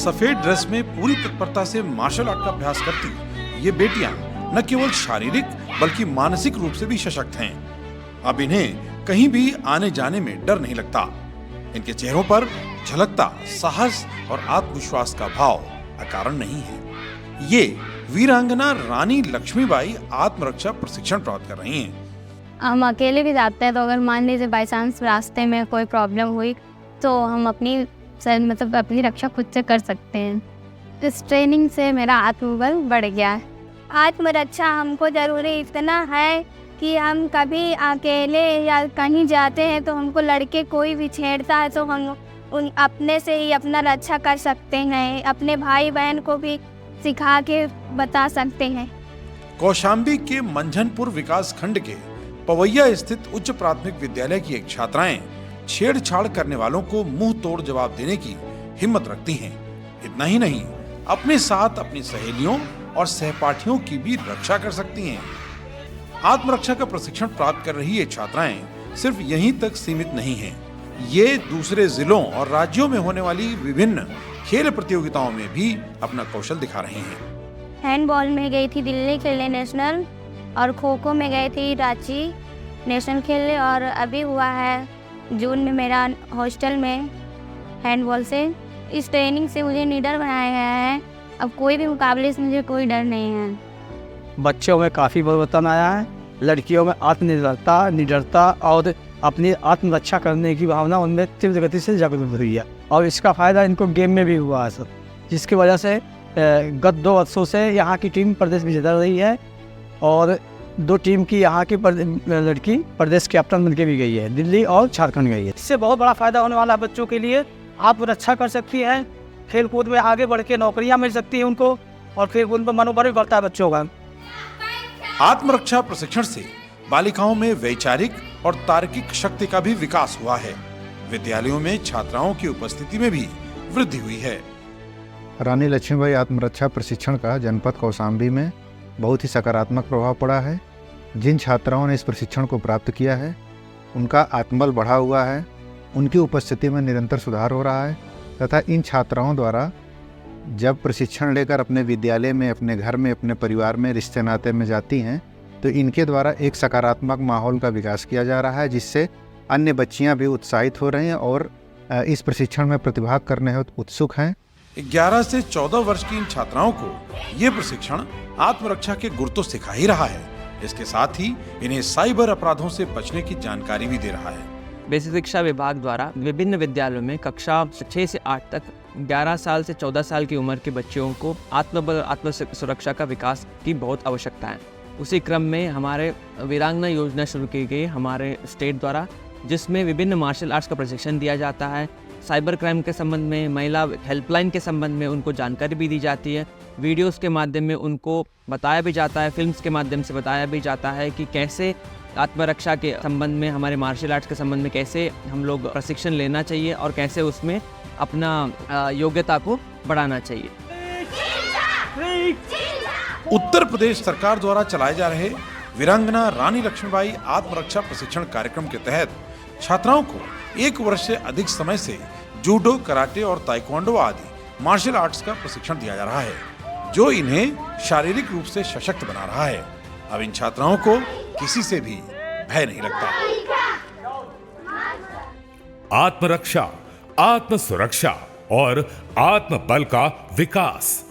सफेद ड्रेस में पूरी तत्परता से मार्शल आर्ट का अभ्यास करती ये बेटियां न केवल शारीरिक बल्कि मानसिक रूप से भी सशक्त हैं। अब इन्हें कहीं भी आने जाने में डर नहीं लगता। इनके चेहरों पर झलकता साहस और आत्मविश्वास का भाव अकारण नहीं है। ये वीरांगना रानी लक्ष्मीबाई आत्मरक्षा प्रशिक्षण प्राप्त कर रही हैं। हम अकेले भी जाते हैं तो अगर मान लीजिए बाई चांस रास्ते में कोई प्रॉब्लम हुई तो हम अपनी रक्षा खुद से कर सकते हैं। इस ट्रेनिंग से मेरा आत्मबल बढ़ गया है। आत्मरक्षा हमको ज़रूरी इतना है कि हम कभी अकेले या कहीं जाते हैं तो हमको लड़के कोई भी छेड़ता है तो हम अपने से ही अपना रक्षा कर सकते हैं। अपने भाई बहन को भी सिखा के बता सकते हैं। कौशाम्बी के मंझनपुर विकास खंड के पवैया स्थित उच्च प्राथमिक विद्यालय की एक छात्राएं छेड़छाड़ करने वालों को मुंह तोड़ जवाब देने की हिम्मत रखती हैं। इतना ही नहीं, अपने साथ अपनी सहेलियों और सहपाठियों की भी रक्षा कर सकती हैं। आत्मरक्षा का प्रशिक्षण प्राप्त कर रही ये छात्राएं सिर्फ यहीं तक सीमित नहीं हैं। ये दूसरे जिलों और राज्यों में होने वाली विभिन्न खेल प्रतियोगिताओं में भी अपना कौशल दिखा रहे हैं। हैंडबॉल में गई थी दिल्ली खेलने नेशनल, और खो खो में गई थी रांची नेशनल खेलने, और अभी हुआ है जून में मेरा हॉस्टल में हैंडबॉल से। इस ट्रेनिंग से मुझे निडर बनाया गया है। अब कोई भी मुकाबले से मुझे कोई डर नहीं है। बच्चों में काफ़ी परिवर्तन आया है। लड़कियों में आत्मनिर्भरता, निडरता और अपनी आत्मरक्षा करने की भावना उनमें तीव्र गति से जागरूक हुई है, और इसका फ़ायदा इनको गेम में भी हुआ है सर, जिसकी वजह से गत 2 वर्षों से यहाँ की टीम प्रदेश विजेता रही है, और 2 टीम की यहाँ की लड़की प्रदेश कैप्टन बनके भी गई है, दिल्ली और झारखंड गई है। इससे बहुत बड़ा फायदा होने वाला है बच्चों के लिए। आत्मरक्षा कर सकती है, खेल कूद में आगे बढ़ के नौकरियाँ मिल सकती है उनको, और फिर उन पर मनोबल भी बढ़ता है बच्चों का। आत्मरक्षा प्रशिक्षण से बालिकाओं में वैचारिक और तार्किक शक्ति का भी विकास हुआ है। विद्यालयों में छात्राओं की उपस्थिति में भी वृद्धि हुई है। रानी लक्ष्मीबाई आत्मरक्षा प्रशिक्षण का जनपद कौशाम्बी में बहुत ही सकारात्मक प्रभाव पड़ा है। जिन छात्राओं ने इस प्रशिक्षण को प्राप्त किया है उनका आत्मबल बढ़ा हुआ है, उनकी उपस्थिति में निरंतर सुधार हो रहा है, तथा इन छात्राओं द्वारा जब प्रशिक्षण लेकर अपने विद्यालय में, अपने घर में, अपने परिवार में, रिश्ते नाते में जाती हैं तो इनके द्वारा एक सकारात्मक माहौल का विकास किया जा रहा है, जिससे अन्य बच्चियां भी उत्साहित हो रही हैं और इस प्रशिक्षण में प्रतिभाग करने हेतु उत्सुक हैं। 11 से 14 वर्ष की इन छात्राओं को ये प्रशिक्षण आत्मरक्षा के गुर तो सिखा ही रहा है, इसके साथ ही इन्हें साइबर अपराधों से बचने की जानकारी भी दे रहा है। बेसिक शिक्षा विभाग द्वारा विभिन्न विद्यालयों में कक्षा 6 से 8 तक 11 साल से 14 साल की उम्र के बच्चों को आत्मबल, आत्म सुरक्षा का विकास की बहुत आवश्यकता है। उसी क्रम में हमारे वीरांगना योजना शुरू की गई हमारे स्टेट द्वारा, जिसमें विभिन्न मार्शल आर्ट्स का प्रशिक्षण दिया जाता है। साइबर क्राइम के संबंध में, महिला हेल्पलाइन के संबंध में उनको जानकारी भी दी जाती है। वीडियोस के माध्यम में उनको बताया भी जाता है, फिल्म्स के माध्यम से बताया भी जाता है कि कैसे आत्मरक्षा के संबंध में, हमारे मार्शल आर्ट्स के संबंध में कैसे हम लोग प्रशिक्षण लेना चाहिए और कैसे उसमें अपना योग्यता को बढ़ाना चाहिए। उत्तर प्रदेश सरकार द्वारा चलाए जा रहे वीरांगना रानी लक्ष्मीबाई आत्मरक्षा प्रशिक्षण कार्यक्रम के तहत छात्राओं को 1 वर्ष से अधिक समय से जूडो, कराटे और ताइक्वांडो आदि मार्शल आर्ट्स का प्रशिक्षण दिया जा रहा है, जो इन्हें शारीरिक रूप से सशक्त बना रहा है। अब इन छात्राओं को किसी से भी भय नहीं लगता। आत्मरक्षा, आत्म सुरक्षा और आत्मबल का विकास